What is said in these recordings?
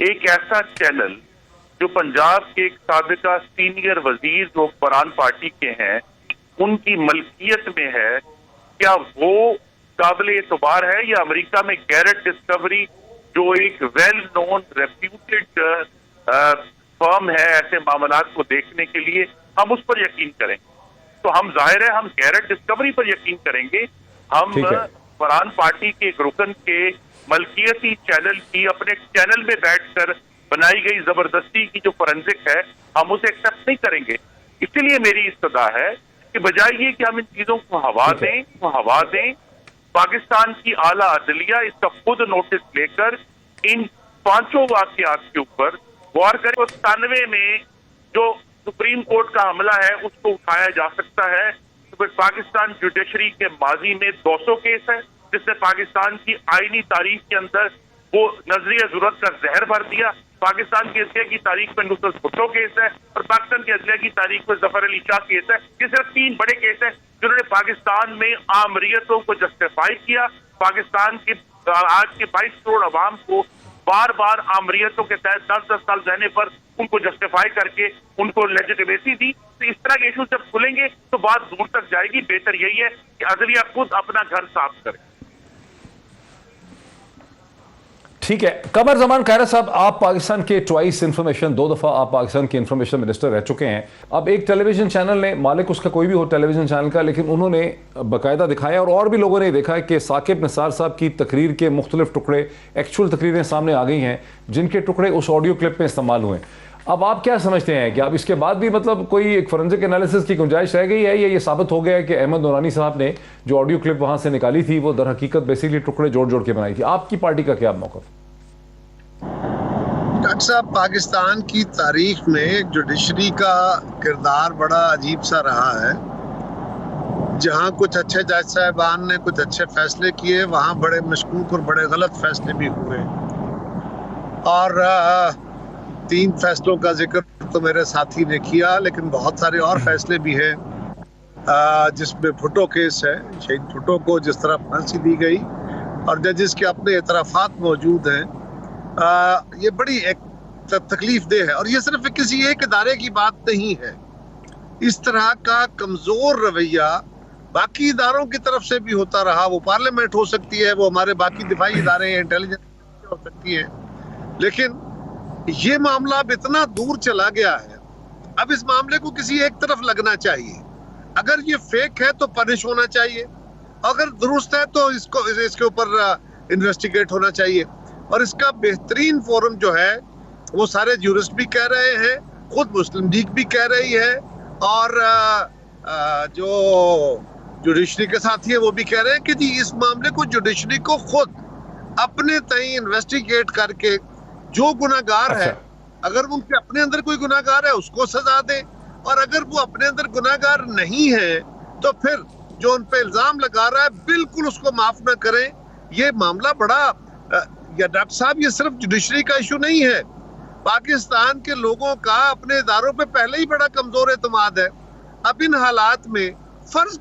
ایک ایسا چینل جو پنجاب کے ایک سابقہ سینئر وزیر جو حکمران پارٹی کے ہیں ان کی ملکیت میں ہے، کیا وہ قابل اعتبار ہے؟ یا امریکہ میں گیرٹ ڈسکوری جو ایک ویل نون ریپیوٹیڈ فرم ہے ایسے معاملات کو دیکھنے کے لیے، ہم اس پر یقین کریں؟ تو ہم ظاہر ہے ہم گیرٹ ڈسکوری پر یقین کریں گے. ہم حکمران پارٹی کے ایک رکن کے ملکیتی چینل کی اپنے چینل میں بیٹھ کر بنائی گئی زبردستی کی جو فورنزک ہے ہم اسے ایکسپٹ نہیں کریں گے. اسی لیے میری استدعا ہے کہ بجائے یہ کہ ہم ان چیزوں کو ہوا دیں، پاکستان کی اعلیٰ عدلیہ اس کا خود نوٹس لے کر ان 5 واقعات کے اوپر غور کرے. 97 میں جو سپریم کورٹ کا حملہ ہے اس کو اٹھایا جا سکتا ہے. تو پھر پاکستان جوڈیشری کے ماضی میں 200 کیس ہے جس نے پاکستان کی آئینی تاریخ کے اندر وہ نظریہ ضرورت کا زہر بھر دیا. پاکستان کی عدلیہ کی تاریخ میں نصرت بھٹو کیس ہے اور پاکستان کی عدلیہ کی تاریخ میں ظفر علی شاہ کیس ہے. یہ صرف 3 بڑے کیس ہیں جنہوں نے پاکستان میں آمریتوں کو جسٹیفائی کیا. پاکستان کے آج کے 22 کروڑ عوام کو بار بار آمریتوں کے تحت 10 سال رہنے پر ان کو جسٹیفائی کر کے ان کو لیجیٹیمیسی دی. تو اس طرح کے ایشوز جب کھلیں گے تو بات دور تک جائے گی. بہتر یہی ہے کہ عدلیہ خود اپنا گھر صاف کرے. ٹھیک ہے. قمر زمان خیرہ صاحب، آپ پاکستان کے ٹوائس انفارمیشن 2 دفعہ آپ پاکستان کے انفارمیشن منسٹر رہ چکے ہیں. اب ایک ٹیلی ویژن چینل نے، مالک اس کا کوئی بھی ہو ٹیلی ویژن چینل کا، لیکن انہوں نے باقاعدہ دکھایا اور بھی لوگوں نے دیکھا ہے کہ ثاقب نثار صاحب کی تقریر کے مختلف ٹکڑے، ایکچوئل تقریریں سامنے آ گئی ہیں جن کے ٹکڑے اس آڈیو کلپ میں استعمال ہوئے. اب آپ کیا سمجھتے ہیں کہ اب اس کے بعد بھی مطلب کوئی ایک فورنزک انالیسس کی گنجائش رہ گئی ہے، یا یہ ثابت ہو گیا ہے کہ احمد نورانی صاحب نے جو آڈیو کلپ وہاں سے نکالی تھی وہ در حقیقت بیسیکلی ٹکڑے جوڑ کے بنائی تھی؟ آپ کی پارٹی کا کیا موقف؟ ڈاکٹر صاحب، پاکستان کی تاریخ میں جوڈیشری کا کردار بڑا عجیب سا رہا ہے. جہاں کچھ اچھے جج صاحبان نے کچھ اچھے فیصلے کیے، وہاں بڑے مشکوک اور بڑے غلط فیصلے بھی ہوئے. اور 3 فیصلوں کا ذکر تو میرے ساتھی نے کیا، لیکن بہت سارے اور فیصلے بھی ہیں جس میں بھٹو کیس ہے. شہید بھٹو کو جس طرح پھانسی دی گئی اور ججز کے اپنے اعترافات موجود ہیں، یہ بڑی ایک تکلیف دہ ہے. اور یہ صرف کسی ایک ادارے کی بات نہیں ہے. اس طرح کا کمزور رویہ باقی اداروں کی طرف سے بھی ہوتا رہا. وہ پارلیمنٹ ہو سکتی ہے، وہ ہمارے باقی دفاعی ادارے ہیں، انٹیلیجنس ہو سکتی ہے، لیکن یہ معاملہ اب اتنا دور چلا گیا ہے. اب اس معاملے کو کسی ایک طرف لگنا چاہیے. اگر یہ فیک ہے تو پنش ہونا چاہیے، اگر درست ہے تو اس کے اوپر انویسٹیگیٹ ہونا چاہیے. اور اس کا بہترین فورم جو ہے وہ سارے جورسٹ بھی کہہ رہے ہیں، خود مسلم لیگ بھی کہہ رہی ہے، اور جو جوڈیشری کے ساتھی ہیں وہ بھی کہہ رہے ہیں کہ جی اس معاملے کو جوڈیشری کو خود اپنے تئیں انویسٹیگیٹ کر کے جو گناہگار ہے، اگر ان کے اپنے اندر کوئی گناہگار ہے اس کو سزا دے، اور اگر وہ اپنے اندر گناہگار نہیں ہے تو پھر جو ان پہ الزام لگا رہا ہے بالکل اس کو معاف نہ کریں. یہ معاملہ بڑا یا ڈاکٹر صاحب یہ صرف جوڈیشری کا ایشو نہیں ہے. پاکستان کے لوگوں کا اپنے اداروں پہ پہلے ہی بڑا کمزور اعتماد ہے. اب ان حالات میں فرض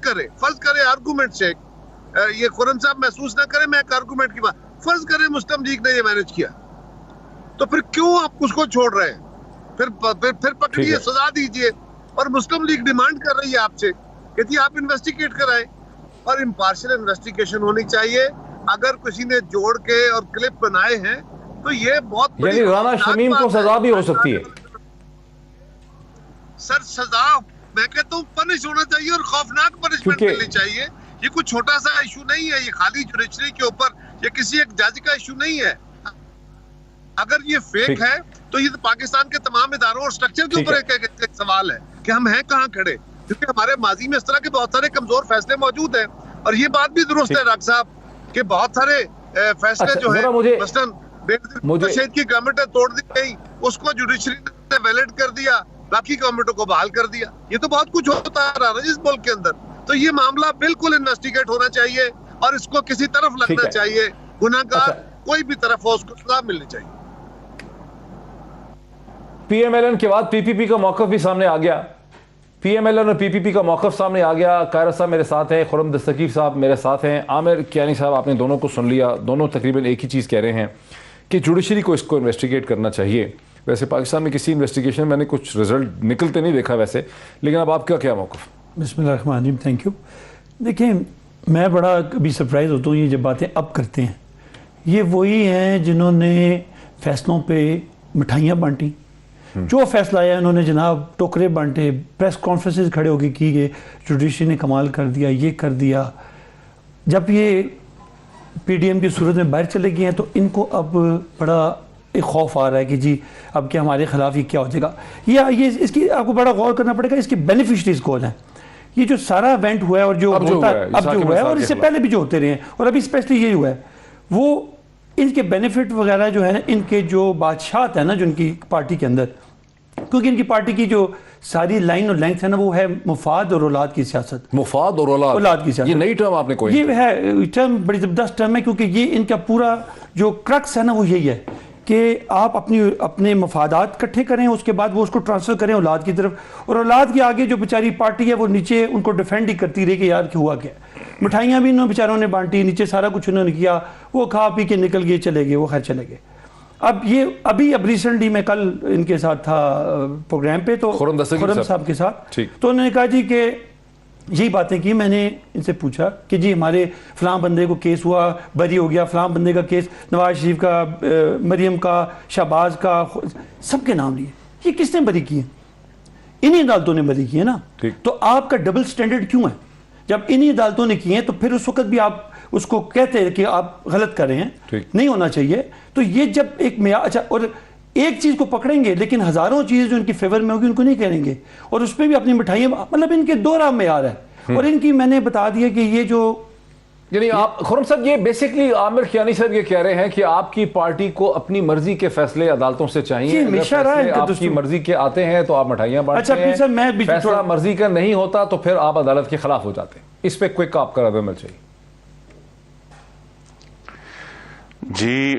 کرے آرگومنٹ سے، یہ خرم صاحب محسوس نہ کریں میں ایک آرگومنٹ کی بات، فرض کریں مسلم لیگ نے یہ مینج کیا، تو پھر کیوں آپ اس کو چھوڑ رہے ہیں؟ پھر پکڑیے، سزا دیجئے. اور مسلم لیگ ڈیمانڈ کر رہی ہے آپ سے کہ جی آپ انویسٹیگیٹ کرائیں، اور امپارشل انویسٹیگیشن ہونی چاہیے. اگر کسی نے جوڑ کے اور کلپ بنائے ہیں تو یہ بہت یعنی رانا شمیم کو سزا بھی ہو سکتی ہے. سر سزا میں کہتا ہوں پنش ہونا چاہیے اور خوفناک پنشمنٹ ملنی چاہیے. یہ کوئی چھوٹا سا ایشو نہیں ہے، یہ خالی جوڈیشری کے اوپر یا کسی ایک جج کا ایشو نہیں ہے. اگر یہ فیک ہے تو یہ پاکستان کے تمام اداروں اور سٹرکچر کے اوپر ایک سوال ہے کہ ہم ہیں کہاں کھڑے، کیونکہ ہمارے ماضی میں اس طرح کے بہت سارے کمزور فیصلے موجود ہیں. اور یہ بات بھی درست ہے ڈاکٹر صاحب کہ بہت سارے فیصلے جو ہیں مثلاً شہید کی گورنمنٹ نے توڑ دی گئی، اس کو جوڈیشری نے ویلڈ کر دیا، باقی گورنمنٹوں کو بحال کر دیا. یہ تو بہت کچھ ہوتا رہا نا اس ملک کے اندر. تو یہ معاملہ بالکل انویسٹیگیٹ ہونا چاہیے اور اس کو کسی طرف لگنا چاہیے. گناہگار کوئی بھی طرف ہو اس کو سزا ملنی چاہیے. پی ایم ایل این کے بعد پی پی پی کا موقف بھی سامنے آ گیا. پی ایم ایل این اور پی پی پی کا موقف سامنے آ گیا. قاہرہ صاحب میرے ساتھ ہیں، خرم دستگیر صاحب میرے ساتھ ہیں، عامر کیانی صاحب آپ نے دونوں کو سن لیا. دونوں تقریباً ایک ہی چیز کہہ رہے ہیں کہ جوڈیشری کو اس کو انویسٹیگیٹ کرنا چاہیے. ویسے پاکستان میں کسی انویسٹیگیشن میں نے کچھ رزلٹ نکلتے نہیں دیکھا ویسے, لیکن اب آپ کا کیا موقف؟ بسم اللہ الرحمن الرحیم. Thank you. دیکھیں میں بڑا کبھی سرپرائز ہوتا ہوں یہ جب باتیں اب کرتے ہیں. یہ وہی ہیں جنہوں نے فیصلوں پہ مٹھائیاں بانٹی, جو فیصلہ آیا انہوں نے جناب ٹوکرے بانٹے, پریس کانفرنسز کھڑے ہو کے کی گئے, جوڈیشری نے کمال کر دیا, یہ کر دیا. جب یہ پی ڈی ایم کی صورت میں باہر چلے گئے ہیں تو ان کو اب بڑا ایک خوف آ رہا ہے کہ جی اب کیا ہمارے خلاف یہ کیا ہو جائے گا. یہ اس کی آپ کو بڑا غور کرنا پڑے گا اس کے بینیفیشریز کون ہیں. یہ جو سارا ایونٹ ہوا ہے اور جو ہوتا ہے اب جو ہوا ہے اور اس سے پہلے بھی جو ہوتے رہے ہیں اور ابھی اسپیشلی یہ ہوا ہے, وہ ان کے بینیفٹ وغیرہ جو ہے نا, ان کے جو بادشاہت ہے نا جو ان کی پارٹی کے اندر, کیونکہ ان کی پارٹی کی جو ساری لائن اور لینگتھ ہے نا وہ ہے مفاد اور اولاد کی سیاست. مفاد اور اولاد کی سیاست, یہ نئی ٹرم آپ نے کوئی, یہ ہے ٹرم بڑی زبردست ٹرم ہے, کیونکہ یہ ان کا پورا جو کرکس ہے نا وہ یہی ہے کہ آپ اپنے مفادات اکٹھے کریں, اس کے بعد وہ اس کو ٹرانسفر کریں اولاد کی طرف, اور اولاد کے آگے جو بیچاری پارٹی ہے وہ نیچے ان کو ڈیفینڈ ہی کرتی رہی کہ یار کہ ہوا کیا. مٹھائیاں بھی انہوں بیچاروں نے بانٹی, نیچے سارا کچھ انہوں نے کیا, وہ کھا پی کے نکل گئے, چلے گئے, وہ خیر چلے گئے. اب ریسنٹلی میں کل ان کے ساتھ تھا پروگرام پہ, تو خرم صاحب کے ساتھ, تو انہوں نے کہا جی کہ یہی باتیں کی. میں نے ان سے پوچھا کہ جی ہمارے فلاں بندے کو کیس ہوا, بری ہو گیا, فلاں بندے کا کیس, نواز شریف کا, مریم کا, شہباز کا, سب کے نام لیے. یہ کس نے بری کیے؟ انہی عدالتوں نے بری کیے نا. تو آپ کا ڈبل سٹینڈرڈ کیوں ہے؟ جب انہی عدالتوں نے کیے ہیں تو پھر اس وقت بھی آپ اس کو کہتے ہیں کہ آپ غلط کر رہے ہیں, نہیں ہونا چاہیے. تو یہ جب ایک معیار, اچھا, اور ایک چیز کو پکڑیں گے لیکن ہزاروں چیز جو ان کی فیور میں ہوگی ان کو نہیں کریں گے, اور اس پہ بھی اپنی مٹھائیاں, مطلب ان کے دو راہ معیار ہے. اور ان کی میں نے بتا دیا کہ یہ جو یعنی آپ خرم صاحب یہ بیسکلی عامر کیانی صاحب یہ کہہ رہے ہیں کہ آپ کی پارٹی کو اپنی مرضی کے فیصلے عدالتوں سے چاہیے, اگر فیصلے آپ کی مرضی کے آتے ہیں تو آپ مٹھائیاں بانٹتے ہیں, فیصلہ مرضی کا نہیں ہوتا تو پھر آپ عدالت کے خلاف ہو جاتے ہیں. اس پہ کوئک آپ کا رد عمل چاہیے. جی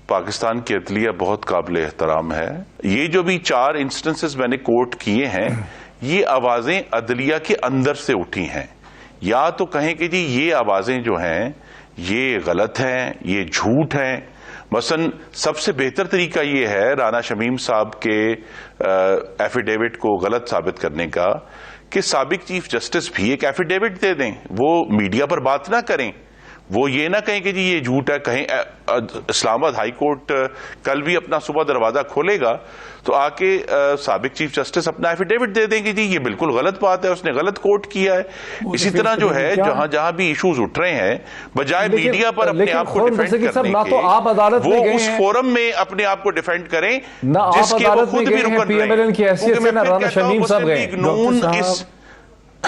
پاکستان کی عدلیہ بہت قابل احترام ہے. یہ جو بھی 4 انسٹنسز میں نے کوٹ کیے ہیں یہ آوازیں عدلیہ کے اندر سے اٹھی ہیں. یا تو کہیں کہ جی یہ آوازیں جو ہیں یہ غلط ہیں, یہ جھوٹ ہیں. مثلا سب سے بہتر طریقہ یہ ہے رانا شمیم صاحب کے ایفیڈیوٹ کو غلط ثابت کرنے کا کہ سابق چیف جسٹس بھی ایک ایفیڈیوٹ دے دیں, وہ میڈیا پر بات نہ کریں, وہ یہ نہ کہیں کہ جی یہ جھوٹ ہے. کہیں اسلام آباد ہائی کورٹ کل بھی اپنا صبح دروازہ کھولے گا تو آ کے سابق چیف جسٹس اپنا ایفیڈیوٹ دے دیں کہ جی یہ بالکل غلط بات ہے, اس نے غلط کوٹ کیا ہے. اسی طرح جو ہے جہاں جہاں بھی ایشوز اٹھ رہے ہیں بجائے میڈیا پر اپنے آپ کو ڈیفینڈ کرنے کے وہ اس فورم میں اپنے آپ کو ڈیفینڈ کریں جس کے وہ خود بھی رکن رہے ہیں.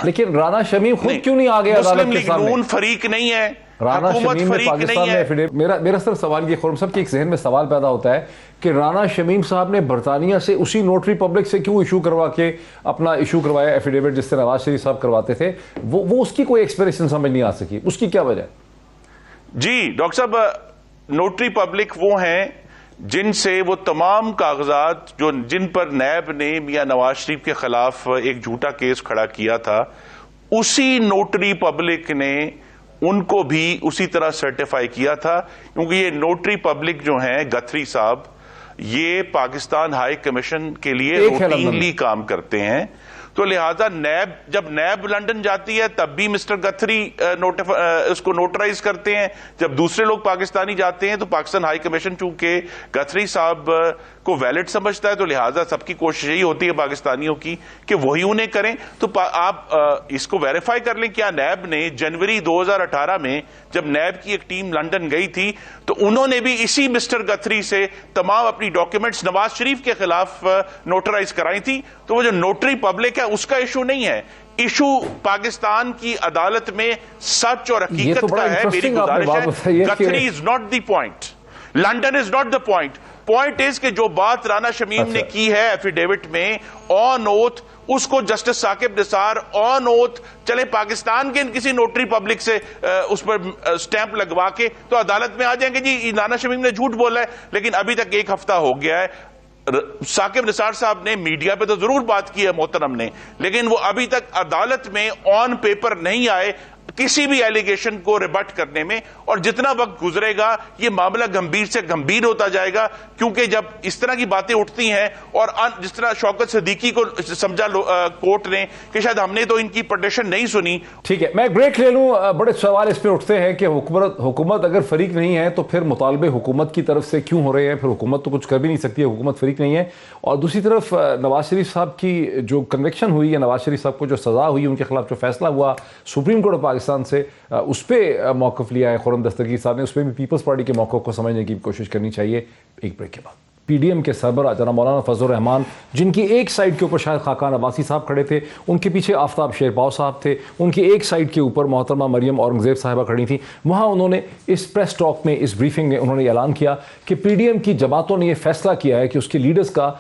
لیکن رانا شمیم خود کیوں نہیں آگے عدالت کے سامنے؟ نون فریق نہیں ہے, رانا شمیم نے پاکستان میں ایفیڈیوٹ. میرا صرف سوال یہ خرم صاحب کے ایک ذہن میں سوال پیدا ہوتا ہے کہ رانا شمیم صاحب نے برطانیہ سے اسی نوٹری پبلک سے کیوں ایشو کروا کے اپنا ایشو کروایا ایفیڈیوٹ جس سے نواز شریف صاحب کرواتے تھے؟ وہ اس کی کوئی ایکسپریشن سمجھ نہیں آ سکی, اس کی کیا وجہ ہے؟ جی ڈاکٹر صاحب, نوٹری پبلک وہ ہیں جن سے وہ تمام کاغذات جن پر نیب نے میاں نواز شریف کے خلاف ایک جھوٹا کیس کھڑا کیا تھا, اسی نوٹری پبلک نے ان کو بھی اسی طرح سرٹیفائی کیا تھا. کیونکہ یہ نوٹری پبلک جو ہیں گتھری صاحب یہ پاکستان ہائی کمیشن کے لیے روٹینلی کام کرتے ہیں. تو لہذا جب نیب لنڈن جاتی ہے تب بھی مسٹر گتھری اس کو نوٹرائز کرتے ہیں. جب دوسرے لوگ پاکستانی جاتے ہیں تو پاکستان ہائی کمیشن چونکہ گتھری صاحب کو ویلڈ سمجھتا ہے تو لہذا سب کی کوشش یہی ہوتی ہے پاکستانیوں کی کہ وہی انہیں کریں. تو آپ اس کو ویریفائی کر لیں کیا نیب نے جنوری 2018 میں جب نیب کی ایک ٹیم لنڈن گئی تھی تو انہوں نے بھی اسی مسٹر گتھری سے تمام اپنی ڈاکیومنٹس نواز شریف کے خلاف نوٹرائز کرائی تھی. تو وہ جو نوٹری پبلک ہے اس کا ایشو نہیں ہے, ایشو پاکستان کی عدالت میں سچ اور حقیقت کا ہے. میری گزارش ہے گتھری is not the point, London is not the point. Point is کہ جو بات رانا شمیم نے کی ہے ایفیڈیوٹ میں آن اوتھ, اس کو جسٹس ثاقب نثار آن اوتھ چلے پاکستان کے کسی نوٹری پبلک سے اس پر سٹیمپ لگوا کے تو عدالت میں آ جائیں گے جی رانا شمیم نے جھوٹ بولا ہے. لیکن ابھی تک 1 ہفتہ ہو گیا ہے, ثاقب نثار صاحب نے میڈیا پہ تو ضرور بات کی ہے محترم نے, لیکن وہ ابھی تک عدالت میں آن پیپر نہیں آئے. کسی بھی ایلیگیشن کو ریبٹ کرنے میں، اور جتنا وقت گزرے گا یہ معاملہ گمبھیر سے گمبھیر ہوتا جائے گا، کیونکہ جب اس طرح کی باتیں اٹھتی ہیں، اور جس طرح شوکت صدیقی کو سمجھا کورٹ نے کہ شاید ہم نے تو ان کی پٹیشن نہیں سنی۔ ٹھیک ہے، میں بریک لے لوں۔ بڑے سوال اس پہ اٹھتے ہیں کہ حکومت اگر فریق نہیں ہے تو پھر مطالبے حکومت کی طرف سے کیوں ہو رہے ہیں؟ پھر حکومت تو کچھ کر بھی نہیں سکتی ہے، حکومت فریق نہیں ہے۔ اور دوسری طرف نواز شریف صاحب کی جو کنوکشن ہوئی ہے، نواز شریف صاحب کو جو سزا ہوئی، ان کے خلاف جو فیصلہ ہوا سپریم کورٹ آف پاکستان سے، اس پہ موقف لیا ہے خرم دستگیر صاحب نے، اس پہ بھی پیپلز پارٹی کے موقف کو سمجھنے کی کوشش کرنی چاہیے۔ ایک بریک کے بعد پی ڈی ایم کے سربراہ جناب مولانا فضل الرحمان، جن کی ایک سائیڈ کے اوپر شاید خاقان عباسی صاحب کھڑے تھے، ان کے پیچھے آفتاب شیرپاؤ صاحب تھے، ان کی ایک سائیڈ کے اوپر محترمہ مریم اورنگزیب صاحبہ کھڑی تھیں، وہاں انہوں نے اس پریس ٹاک میں، اس بریفنگ میں انہوں نے اعلان کیا کہ پی ڈی ایم کی جماعتوں نے یہ فیصلہ کیا ہے کہ اس کے لیڈرز کا،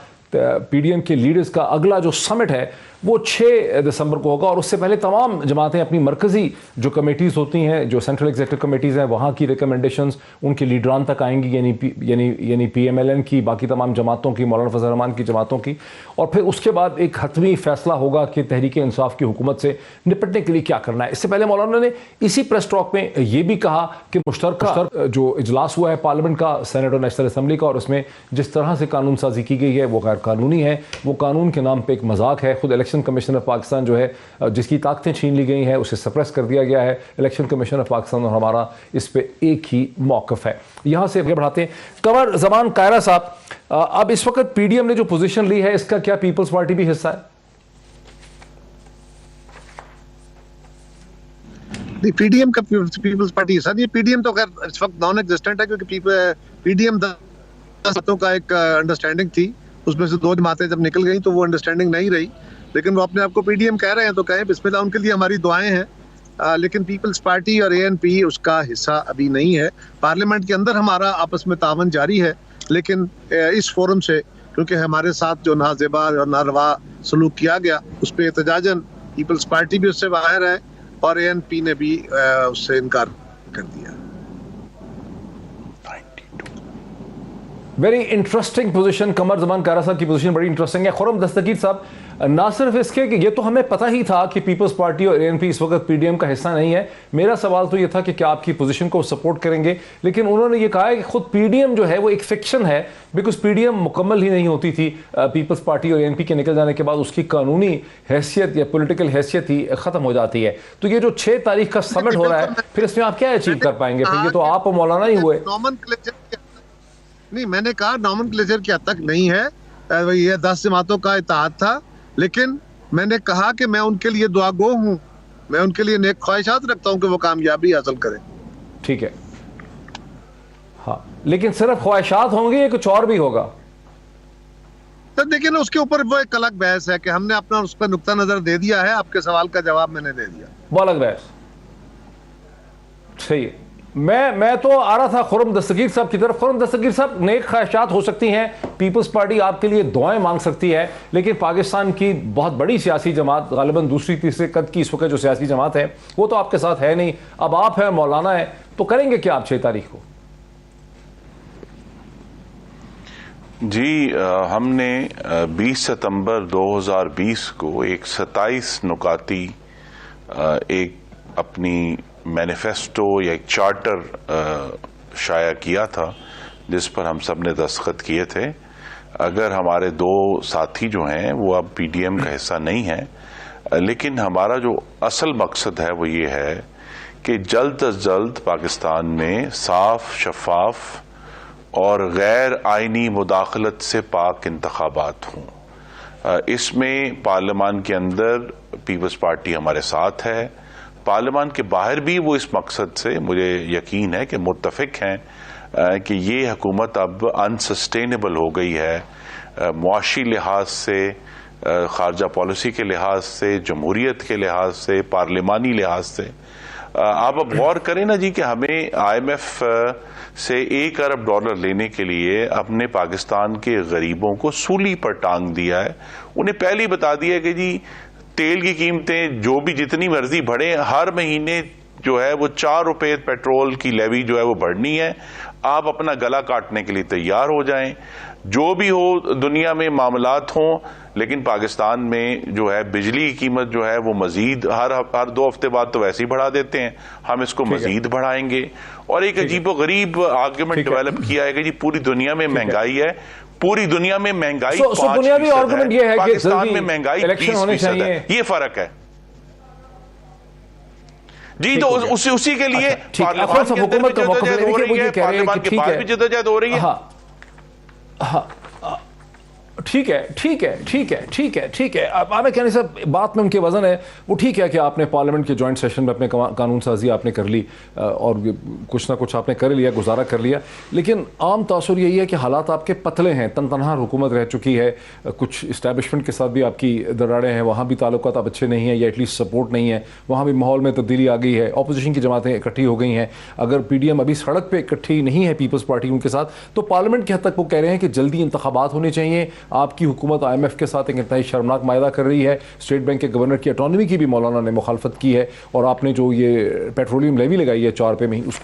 پی ڈی ایم کے لیڈرز کا اگلا جو سمٹ ہے وہ 6 دسمبر کو ہوگا، اور اس سے پہلے تمام جماعتیں اپنی مرکزی جو کمیٹیز ہوتی ہیں، جو سینٹرل ایگزیکٹو کمیٹیز ہیں، وہاں کی ریکمنڈیشنز ان کے لیڈران تک آئیں گی، یعنی پی ایم ایل این کی، باقی تمام جماعتوں کی، مولانا فضل الرحمان کی جماعتوں کی، اور پھر اس کے بعد ایک حتمی فیصلہ ہوگا کہ تحریک انصاف کی حکومت سے نپٹنے کے لیے کیا کرنا ہے۔ اس سے پہلے مولانا نے اسی پریس ٹاک میں یہ بھی کہا کہ مشترکہ جو اجلاس ہوا ہے پارلیمنٹ کا، سینٹ اور نیشنل اسمبلی کا، اور اس میں جس طرح سے قانون سازی کی گئی ہے وہ غیر قانونی ہے، وہ قانون کے نام پہ ایک مذاق ہے۔ خود الیکشن کمیشن آف پاکستان جو ہے، جس کی طاقتیں چھین لی گئی ہیں، اسے سپریس کر دیا گیا ہے۔ الیکشن کمیشن آف پاکستان اور ہمارا اس پہ ایک ہی موقف ہے۔ یہاں سے آگے بڑھاتے ہیں، قمر زمان قاہرہ صاحب، اب اس وقت پی ڈی ایم نے جو پوزیشن لی ہے، اس کا کیا پیپلز پارٹی بھی حصہ ہے؟ پی ڈی ایم کا پیپلز پارٹی حصہ نہیں، پی ڈی ایم تو خیر اس وقت نان ایگزسٹنٹ ہے، کیونکہ پی ڈی ایم 10 باتوں کا ایک انڈرسٹینڈنگ تھی، اس میں سے 2 جماعتیں جب نکل گئیں تو وہ انڈرسٹینڈنگ نہیں رہی، لیکن وہ اپنے آپ کو پی ڈی ایم کہہ رہے ہیں تو کہیں بسم اللہ، ان کے لیے ہماری دعائیں ہیں، لیکن پیپلز پارٹی اور اے این پی اس کا حصہ ابھی نہیں ہے۔ پارلیمنٹ کے اندر ہمارا آپس میں تعاون جاری ہے، لیکن اس فورم سے کیونکہ ہمارے ساتھ جو نازیبا اور ناروا سلوک کیا گیا، اس پہ احتجاجاً پیپلز پارٹی بھی اس سے باہر ہے اور اے این پی نے بھی اس سے انکار کر دیا۔ Very interesting position, Qamar Zaman قاہرہ صاحب کی پوزیشن بڑی انٹرسٹنگ ہے۔ خرم دستگیر صاحب، نہ صرف اس کے کہ یہ تو ہمیں پتہ ہی تھا کہ پیپلز پارٹی اور اے این پی اس وقت پی ڈی ایم کا حصہ نہیں ہے، میرا سوال تو یہ تھا کہ کیا آپ کی پوزیشن کو سپورٹ کریں گے، لیکن انہوں نے یہ کہا ہے کہ خود پی ڈی ایم جو ہے وہ ایک فکشن ہے، بیکاز پی ڈی ایم مکمل ہی نہیں ہوتی تھی، پیپلز پارٹی اور اے این پی کے نکل جانے کے بعد اس کی قانونی حیثیت یا پولیٹیکل حیثیت ہی ختم ہو جاتی ہے۔ تو یہ جو 6 تاریخ کا سمٹ ہو رہا ہے، پھر اس میں آپ کیا اچیو کر پائیں گے؟ پھر یہ تو آپ اور مولانا ہی ہوئے۔ نہیں، میں نے کہا نامن کلیچر کی حد تک نہیں ہے، یہ 10 جماعتوں کا اتحاد تھا، لیکن میں نے کہا کہ میں ان کے لیے دعا گو ہوں، میں ان کے لیے نیک خواہشات رکھتا ہوں کہ وہ کامیابی حاصل کریں۔ ٹھیک ہے، ہاں، لیکن صرف خواہشات ہوں گے یا کچھ اور بھی ہوگا؟ تو دیکھیں نا، اس کے اوپر وہ ایک الگ بحث ہے کہ ہم نے اپنا اس پہ نقطہ نظر دے دیا ہے، آپ کے سوال کا جواب میں نے دے دیا۔ وہ الگ بحث، صحیح ہے۔ میں تو آ رہا تھا خرم دستگیر صاحب کی طرف۔ خرم دستگیر صاحب، نیک خواہشات ہو سکتی ہیں، پیپلز پارٹی آپ کے لیے دعائیں مانگ سکتی ہے، لیکن پاکستان کی بہت بڑی سیاسی جماعت، غالباً دوسری تیسرے قد کی اس وقت جو سیاسی جماعت ہے، وہ تو آپ کے ساتھ ہے نہیں، اب آپ ہیں، مولانا ہے، تو کریں گے کیا آپ 6 تاریخ کو؟ جی، ہم نے 20 ستمبر 2020 کو ایک 27 نکاتی ایک اپنی مینیفیسٹو یا ایک چارٹر شائع کیا تھا، جس پر ہم سب نے دستخط کیے تھے۔ اگر ہمارے 2 ساتھی جو ہیں وہ اب پی ڈی ایم کا حصہ نہیں ہیں، لیکن ہمارا جو اصل مقصد ہے وہ یہ ہے کہ جلد از جلد پاکستان میں صاف، شفاف اور غیر آئینی مداخلت سے پاک انتخابات ہوں۔ اس میں پارلیمان کے اندر پیپلز پارٹی ہمارے ساتھ ہے، پارلیمان کے باہر بھی وہ اس مقصد سے مجھے یقین ہے کہ متفق ہیں کہ یہ حکومت اب انسسٹینیبل ہو گئی ہے، معاشی لحاظ سے، خارجہ پالیسی کے لحاظ سے، جمہوریت کے لحاظ سے، پارلیمانی لحاظ سے۔ آپ اب غور کریں نا جی کہ ہمیں آئی ایم ایف سے $1 ارب لینے کے لیے اپنے پاکستان کے غریبوں کو سولی پر ٹانگ دیا ہے۔ انہیں پہلے ہی بتا دیا کہ جی تیل کی قیمتیں جو بھی جتنی مرضی بڑھیں، ہر مہینے جو ہے وہ 4 روپے پیٹرول کی لیوی جو ہے وہ بڑھنی ہے. آپ اپنا گلا کاٹنے کے لیے تیار ہو جائیں. جو بھی ہو دنیا میں معاملات ہوں, لیکن پاکستان میں جو ہے بجلی کی قیمت جو ہے وہ مزید ہر 2 ہفتے بعد تو ویسے ہی بڑھا دیتے ہیں, ہم اس کو مزید بڑھائیں گے. اور ایک عجیب و غریب آرگومنٹ ڈیولپ کیا ہے کہ جی پوری دنیا میں مہنگائی ہے, پوری دنیا میں مہنگائی 5% ہے, پاکستان میں مہنگائی 20% ہے. یہ فرق ہے جی. تو اسی کے لیے پارلیمان کے اندر بھی جدوجہد ہو رہی ہے, پارلیمان کے باہر بھی جدوجہد ہو رہی ہے. ٹھیک ہے ٹھیک ہے ٹھیک ہے ٹھیک ہے ٹھیک ہے. عامر کیانی صاحب, بات میں ان کے وزن ہے. وہ ٹھیک ہے کہ آپ نے پارلیمنٹ کے جوائنٹ سیشن میں اپنے قانون سازی آپ نے کر لی اور کچھ نہ کچھ آپ نے کر لیا, گزارا کر لیا, لیکن عام تاثر یہی ہے کہ حالات آپ کے پتلے ہیں. تن تنہا حکومت رہ چکی ہے, کچھ اسٹیبلشمنٹ کے ساتھ بھی آپ کی دراڑیں ہیں, وہاں بھی تعلقات اب اچھے نہیں ہیں یا ایٹ لیسٹ سپورٹ نہیں ہے, وہاں بھی ماحول میں تبدیلی آ گئی ہے, اپوزیشن کی جماعتیں اکٹھی ہو گئی ہیں. اگر پی ڈی ایم ابھی سڑک پہ اکٹھی نہیں ہے پیپلز پارٹی ان کے ساتھ, تو پارلیمنٹ کی حد تک وہ کہہ رہے ہیں کہ جلدی انتخابات ہونے چاہیے. آپ کی حکومت IMF کے ساتھ ایک انتہائی شرمناک معاہدہ کر رہی ہے. اسٹیٹ بینک کے گورنر کی اٹانومی کی بھی مولانا نے مخالفت کی ہے, اور آپ نے جو یہ پیٹرولیم لیوی لگائی ہے 4 روپے اس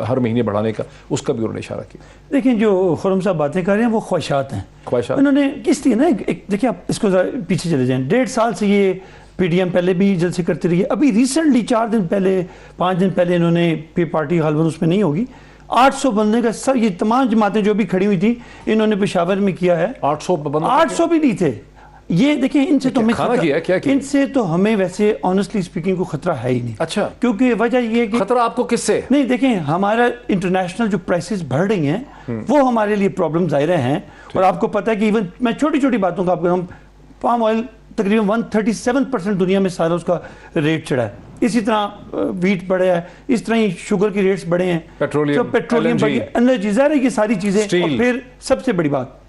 ہر مہینے بڑھانے کا, اس کا بھی انہوں نے اشارہ کیا. دیکھیں جو خرم صاحب باتیں کر رہے ہیں وہ خواہشات ہیں. انہوں نے کس لیے نا, دیکھیں آپ اس کو پیچھے چلے جائیں. 1.5 سال سے یہ پی ڈی ایم پہلے بھی جلسے کرتی رہی ہے. ابھی ریسنٹلی 4 دن پہلے 5 دن پہلے انہوں نے پی پارٹی غالباً اس میں نہیں ہوگی 800 بندے کا سب, یہ تمام جماعتیں جو بھی کھڑی ہوئی تھی انہوں نے پشاور میں کیا ہے. 800 بھی نہیں تھے. یہ دیکھیں ان سے تو ہمیں ان سے تو ہمیں ویسے آنیسٹلی اسپیکنگ کو خطرہ ہے ہی نہیں. اچھا, کیونکہ وجہ یہ ہے کہ خطرہ آپ کو کس سے نہیں. دیکھیں ہمارا انٹرنیشنل جو پرائسز بڑھ رہی ہیں وہ ہمارے لیے پرابلم ظاہر ہیں. اور آپ کو پتہ ہے کہ ایون میں چھوٹی چھوٹی باتوں کا آپ کو, ہم پام آئل تقریباً 137% دنیا میں سارا اس کا ریٹ چڑھا ہے. اسی طرح ویٹ بڑھے ہے, اس طرح ہی شوگر کی ریٹس بڑھے ہیں, پیٹرولیم بڑھی ہے, انرجی, ظاہر ہے یہ ساری چیزیں. اور پھر سب سے بڑی بات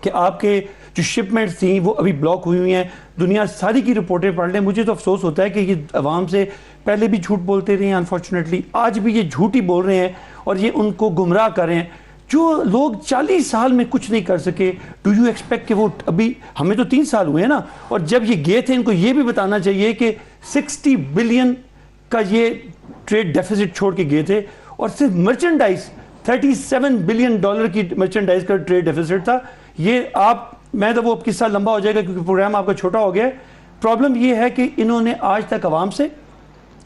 کہ آپ کے جو شپمنٹس تھیں وہ ابھی بلاک ہوئی ہوئی ہیں. دنیا ساری کی رپورٹیں پڑھ لیں. مجھے تو افسوس ہوتا ہے کہ یہ عوام سے پہلے بھی جھوٹ بولتے رہے ہیں, انفارچونیٹلی آج بھی یہ جھوٹ ہی بول رہے ہیں اور یہ ان کو گمراہ کر رہے ہیں. جو لوگ 40 سال میں کچھ نہیں کر سکے, ڈو یو ایکسپیکٹ کہ وہ ابھی, ہمیں تو 3 سال ہوئے ہیں نا, اور جب یہ گئے تھے ان کو یہ بھی بتانا چاہیے کہ 60 بلین کا یہ ٹریڈ ڈیفیسٹ چھوڑ کے گئے تھے, اور صرف مرچنڈائز $37 بلین کی مرچنڈائز کا ٹریڈ ڈیفیسٹ تھا. یہ آپ, میں تو وہ قصہ لمبا ہو جائے گا کیونکہ پروگرام آپ کا چھوٹا ہو گیا ہے. پرابلم یہ ہے کہ انہوں نے آج تک عوام سے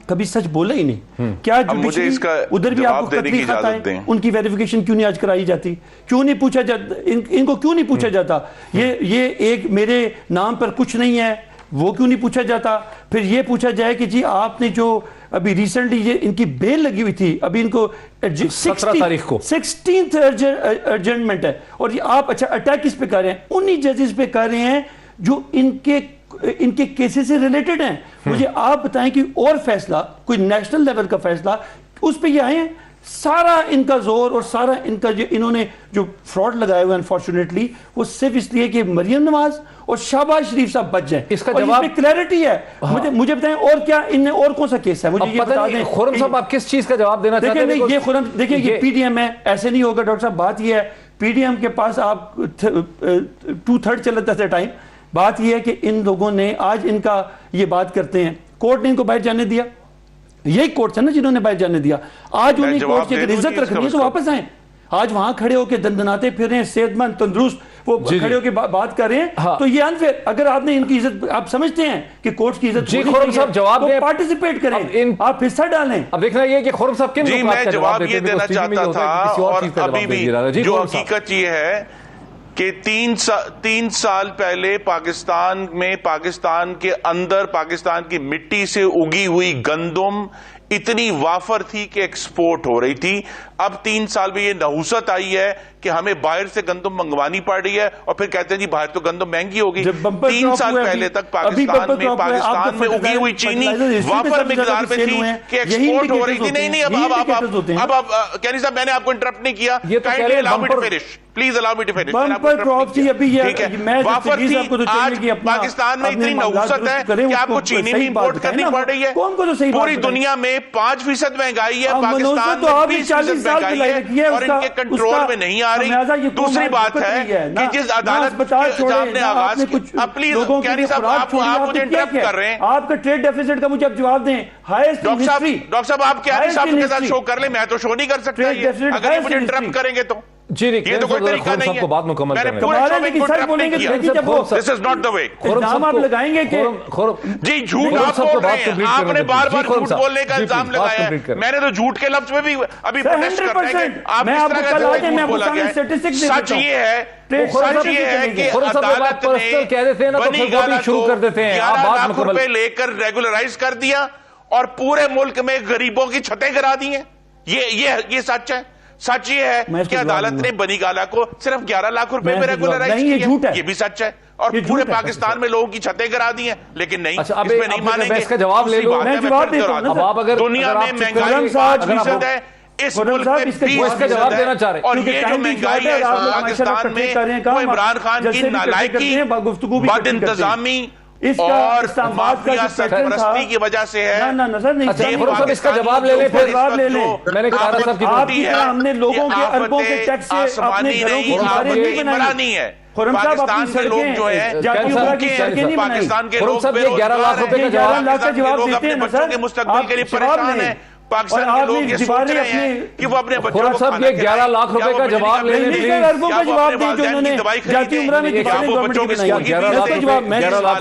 کبھی سچ بولا ہی نہیں. کیا ادھر بھی آپ کو قتلی خط ہے, ان کی ویریفیکیشن کیوں نہیں آج کرائی جاتی, کیوں نہیں پوچھا جاتا, ان کو کیوں نہیں پوچھا جاتا یہ ایک میرے نام پر کچھ نہیں ہے وہ کیوں نہیں پوچھا جاتا. پھر یہ پوچھا جائے کہ جی آپ نے جو ابھی ریسنٹلی یہ ان کی بیل لگی ہوئی تھی, ابھی ان کو 17 تاریخ کو 16th ارجنٹمنٹ ہے, اور یہ آپ اچھا اٹیک کس پہ کر رہے ہیں, انہی ججز پہ کر رہے ہیں جو ان کے کیسز سے ریلیٹڈ ہیں. مجھے آپ بتائیں کہ اور فیصلہ, کوئی نیشنل لیول کا فیصلہ, اس پہ یہ آئے ہیں. سارا ان کا زور اور سارا ان کا جو انہوں نے جو فراڈ لگائے ہوئے انفارچونیٹلی, وہ صرف اس لیے کہ مریم نواز اور شہباز شریف صاحب بچ جائیں. اس کا جواب کلیئرٹی ہے. مجھے بتائیں اور کیا ان نے اور کون سا کیس ہے, مجھے یہ بتا دیں. خرم صاحب آپ کس چیز کا جواب دینا چاہتے ہیں؟ یہ خرم دیکھیں, یہ پی ڈی ایم ہے, ایسے نہیں ہوگا ڈاکٹر صاحب. بات یہ ہے پی ڈی ایم کے پاس آپ 2/3 چلتا تھا ٹائم. بات یہ ہے کہ ان لوگوں نے آج ان کا یہ بات کرتے ہیں, کورٹ نے ان کو باہر جانے دیا, یہی کورٹ ہے نا جنہوں نے باہر جانے دیا. آج انہیں کورٹ کی اگر عزت رکھنی ہے تو واپس آئیں. آج وہاں کھڑے ہو کے دندناتے پھر رہے ہیں, صحت مند تندرست, وہ کھڑے ہو کے بات کر رہے ہیں, تو یہ انفیئر. اگر آپ نے ان کی عزت, آپ سمجھتے ہیں کہ کورٹ کی عزت جواب دیں, پارٹیسپیٹ کریں, آپ حصہ ڈالیں. اب دیکھنا یہ کہ خرم صاحب کن میں جواب یہ دینا چاہتا تھا, اور ابھی بھی جو حقیقت یہ ہے کہ 3 سال پہلے پاکستان میں, پاکستان کے اندر, پاکستان کی مٹی سے اگی ہوئی گندم اتنی وافر تھی کہ ایکسپورٹ ہو رہی تھی. اب 3 سال میں یہ نحوست آئی ہے کہ ہمیں باہر سے گندم منگوانی پڑ رہی ہے, اور پھر کہتے ہیں جی باہر تو گندم مہنگی ہوگی. 3 سال پہلے تک پاکستان میں اگی ہوئی چینی وافر مقدار میں تھی کہ ایکسپورٹ ہو رہی تھی. نہیں اب کیانی صاحب میں نے آپ کو انٹرپٹ نہیں کیا, kindly allow me to finish. Please allow me to finish. Bumper crop تھی ابھی یہ. ٹھیک ہے, میں وافر تجویز تھی. آپ کو تو چاہیے آج کہ اپنا پاکستان میں اتنی نحوست ہے کہ آپ کو چینی بھی امپورٹ کرنی پڑ رہی ہے. پوری دنیا میں 5% مہنگائی ہے, پاکستان میں 20% مہنگائی ہے اور ان کے کنٹرول میں نہیں آ رہی. دوسری بات ہے کہ جس عدالت نے آغاز کیا, پلیز کیانی صاحب آپ مجھے انٹرپٹ کر رہے ہیں. آپ کا ٹریڈ ڈیفیسٹ کا مجھے جواب دیں. ڈاکٹر صاحب آپ کیانی صاحب کے ساتھ شو کر لیں, میں تو شو نہیں کر سکتا اگر یہ مجھے انٹرپٹ کریں گے تو. جی یہ تو کوئی طریقہ نہیں ہے. بات مکمل میں نے کریں پورے شو میں انٹرپٹ نہیں کیا. This is not the way. الزام آپ لگائیں گے کہ جی جھوٹ آپ بول رہے ہیں, آپ نے بار بار جھوٹ بولنے کا الزام لگایا ہے. میں نے تو جھوٹ کے لفظ میں بھی ابھی پروٹیسٹ کر رہے ہیں کہ آپ اس طرح کا جھوٹ بولا گیا ہے. سچ یہ ہے کہ عدالت نے بنی گالا کو 11 لاکھ روپے لے کر ریگولرائز کر دیا اور پورے ملک میں غریبوں کی چھتیں گرا دی ہیں. یہ سچ ہے. سچ یہ ہے کہ عدالت نے بنی گالا کو صرف 11 لاکھ روپے میں ریگولرائز کیا. یہ بھی سچ ہے. اور پورے پاکستان میں لوگوں کی چھتیں گرا دی ہیں, لیکن نہیں, اس میں نہیں مانیں گے. اس کا جواب لے لو. دنیا میں مہنگائی 5% ہے, اس ملک میں 20% ہے, اور یہ جو مہنگائی ہے پاکستان میں وہ عمران خان کی نالائکی, بد انتظامی اور مافیا سرپرستی کی وجہ سے ہے. اس کا جواب لے لیں. میں نے کہا صاحب کی ہوتی ہے ہم نے لوگوں کے اربوں کے ٹیکس سے آسمانی نہیں, عمرانی ہے. پاکستان کے لوگ جو ہیں پاکستان کے لوگ 11 لاکھ روپے کا جواب اپنے بچوں کے مستقبل کے لیے پریشان ہیں. پاکستان کے لوگ یہ سوچ رہے ہیں کہ وہ اپنے بچوں کو صاحب یہ 11 لاکھ روپے کا جواب لے لیں. اربوں کا جواب دیں جو انہوں نے جاتی عمرہ میں بچوں کی اسکول کی 11 لاکھ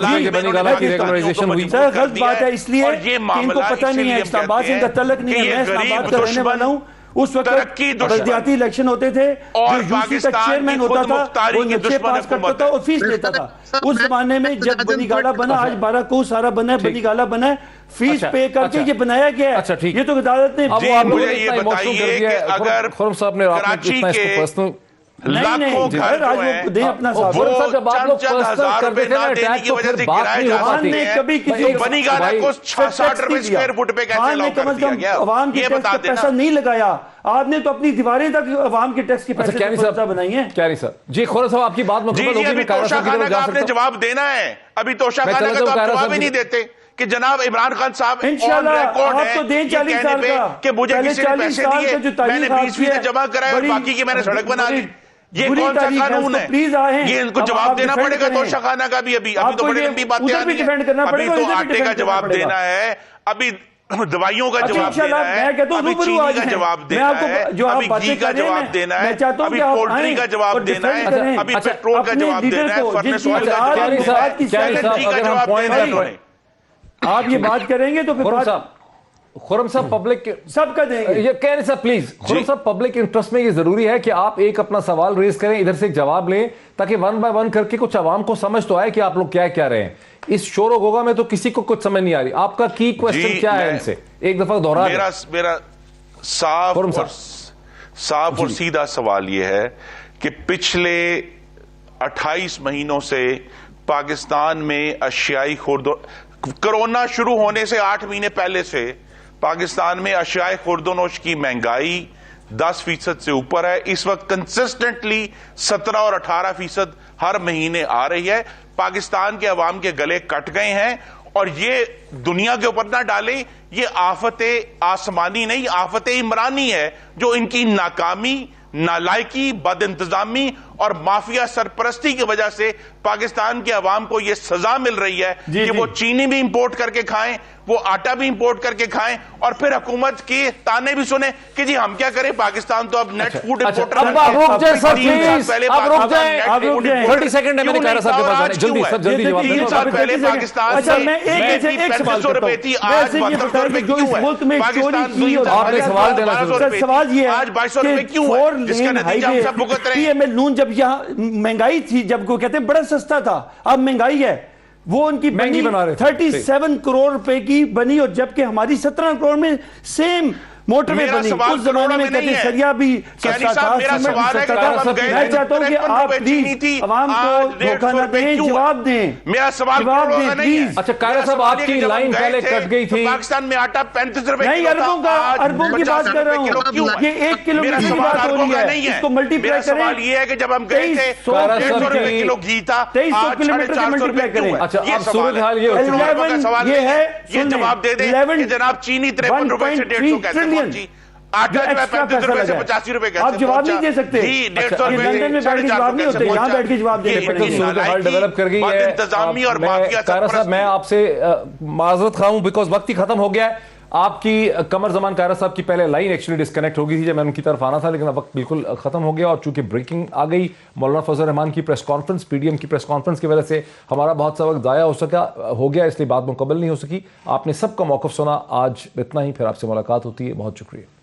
کی بنی گالا کی ریگولرائزیشن ہوئی. غلط بات ہے, اس لیے ان کو پتہ نہیں ہے اسلام آباد سے ان کا تعلق نہیں ہے. میں اسلام آباد کا رہنے والا ہوں. اس وقت بلدیاتی الیکشن ہوتے تھے, جو یوسی کا چیئرمین ہوتا تھا وہ نقشے پاس کرتا تھا اور فیس لیتا تھا. اس زمانے میں جب بنی گالا بنا, آج 12 کو سارا بنا ہے, بنی گالا بنا ہے, فیس پے کر کے یہ بنایا گیا ہے. یہ تو عدالت نے. مجھے یہ بتائیے کہ اگر کراچی کے لاکھوں گھر جو ہیں وہ چند ہزار روپے نہ دینے کی وجہ سے گرائے جا سکتے ہیں, بنی گالا کو 60 روپے اسکوائر فٹ پہ کیسے لاؤ کر دیا گیا, عوام کے ٹیکس کا پیسہ نہیں لگایا. آپ نے تو اپنی دیواریں تک عوام کے ٹیکس کی پیسے بنائی ہیں. کیا نہیں سر, جی خورا صاحب آپ کی بات مکمل ہوگی. ابھی توشہ خانہ کا آپ نے جواب دینا ہے. ابھی توشہ خانہ کا تو آپ جواب ہی نہیں دیتے کہ جناب عمران خان صاحب آن ریکارڈ ہے یہ کہنے پہ کہ مجھے کسی نے پیسے دیے, میں نے 20% جمع کرائے اور باقی کی میں نے سڑک بنا لی. یہ کون سا قانون ہے؟ یہ ان کو جواب دینا پڑے گا توشہ خانہ کا بھی. ابھی تو بڑی لمبی باتیں آ رہی ہیں. ابھی تو آٹے کا جواب دینا ہے, ابھی دوائیوں کا جواب دینا ہے, ابھی چینی کا جواب دینا ہے, ابھی گھی کا جواب دینا ہے, ابھی پولٹری کا جواب دینا ہے, ابھی پیٹرول کا جواب دینا ہے, فرنس آئل کا جواب دینا ہے, سیکنڈری کا جواب دینا ہے انہوں نے. آپ یہ بات کریں گے تو پھر خرم صاحب پبلک سب کا دیں گے. یہ کہہ رہے صاحب پلیز خرم صاحب پبلک انٹرسٹ میں یہ ضروری ہے کہ آپ ایک اپنا سوال ریز کریں, ادھر سے ایک جواب لیں, تاکہ 1 بائی 1 کر کے کچھ عوام کو سمجھ تو آئے کہ آپ لوگ کیا کیا رہے ہیں. اس شور و غوغا میں تو کسی کو کچھ سمجھ نہیں آ رہی. آپ کا کی کوسچن کیا ہے ان سے ایک دفعہ دوہرا دیں. میرا صاف اور سیدھا سوال یہ ہے کہ پچھلے 28 مہینوں سے پاکستان میں اشیائی کرونا شروع ہونے سے 8 مہینے پہلے سے پاکستان میں اشیائے خورد و نوش کی مہنگائی 10% سے اوپر ہے. اس وقت کنسسٹنٹلی 17 اور 18% ہر مہینے آ رہی ہے. پاکستان کے عوام کے گلے کٹ گئے ہیں, اور یہ دنیا کے اوپر نہ ڈالیں, یہ آفت آسمانی نہیں, آفت عمرانی ہے, جو ان کی ناکامی, نالائکی, بد انتظامی اور مافیا سرپرستی کی وجہ سے پاکستان کے عوام کو یہ سزا مل رہی ہے کہ وہ چینی بھی امپورٹ کر کے کھائیں, وہ آٹا بھی امپورٹ کر کے کھائیں, اور پھر حکومت کے تانے بھی سنیں کہ جی ہم کیا کریں, پاکستان تو اب نیٹ فوڈ امپورٹر ہے. اب رک جائیں سر پلیز, اب رک جائیں, 30 سیکنڈ ہے میرے کہہ رہا صاحب کے پاس, جلدی سر جلدی جواب دیں. 3 سال پہلے پاکستان سے میں ایک 3500 روپے تھی, آج 7200 روپے کیوں ہے؟ پاکستان آپ نے سوال دینا ضرور. سوال یہ ہے آج 2200 روپے کیوں ہے, جس کا نتیجہ ہم سب بھگت رہے ہیں. پی ایم ایل نون جب یہاں مہنگائی تھی, جب کو کہتے ہیں بڑا سستا تھا, اب مہنگائی ہے, وہ ان کی بنی 37 کروڑ روپے کی بنی, اور جبکہ ہماری 17 کروڑ میں سیم موٹر وے بنی, اس زمانے میں کہتے سریا بھی سستا تھا, سیمنٹ بھی سستا تھا. میں چاہتا ہوں کہ آپ پلیز عوام کو دھوکہ نہ دیں, جواب دیں, میرا سوال جواب کروڑوں دیں کا نہیں ہے. پلیز. اچھا قاہرہ صاحب آپ کی لائن پہلے کٹ گئی تھی. پاکستان میں آٹا 35 روپے نہیں, اربوں کی بات کر رہا ہوں. یہ 1 کلو میرا کی سوال بات ہو اربوں رہی کا ہے, نہیں اس ہے. کو ملٹی میرا پلائی کریں. سوال یہ ہے کہ جب ہم گئے تھے 2300 روپے کلو گھی تھا, 2300 کلومیٹر سے ملٹی پلائی کریں. اچھا اب صورتحال یہ ہو چکی ہے. یہ ہے, یہ جواب دے دیں کہ جناب چینی 53 روپے سے 150 کیسے پہنچی, آٹا جو ہے 35 روپے سے 85 روپے کیسے آپ جواب نہیں دے سکتے. گھی 150 روپے لندن میں بیٹھ کے جواب نہیں ہوتے, یہاں بیٹھ کے جواب دینے پڑیں گے. صورتحال ڈیولپ کر گئی ہے. انتظامی اور مافیا قاہرہ صاحب میں آپ سے معذرت خواہ ہوں بیکاز وقت ہی ختم ہو گیا ہے. آپ کی قمر زمان قاہرہ صاحب کی پہلے لائن ایکچولی ڈسکنیکٹ ہو گئی تھی جب میں ان کی طرف آنا تھا, لیکن اب وقت بالکل ختم ہو گیا اور چونکہ بریکنگ آ گئی مولانا فضل الرحمان کی press conference, P D M کی پریس کانفرنس کی وجہ سے ہمارا بہت سا وقت ضائع ہو گیا, اس لیے بات مکمل نہیں ہو سکی. آپ نے سب کا موقف سنا, آج اتنا ہی, پھر آپ سے ملاقات ہوتی ہے. بہت شکریہ.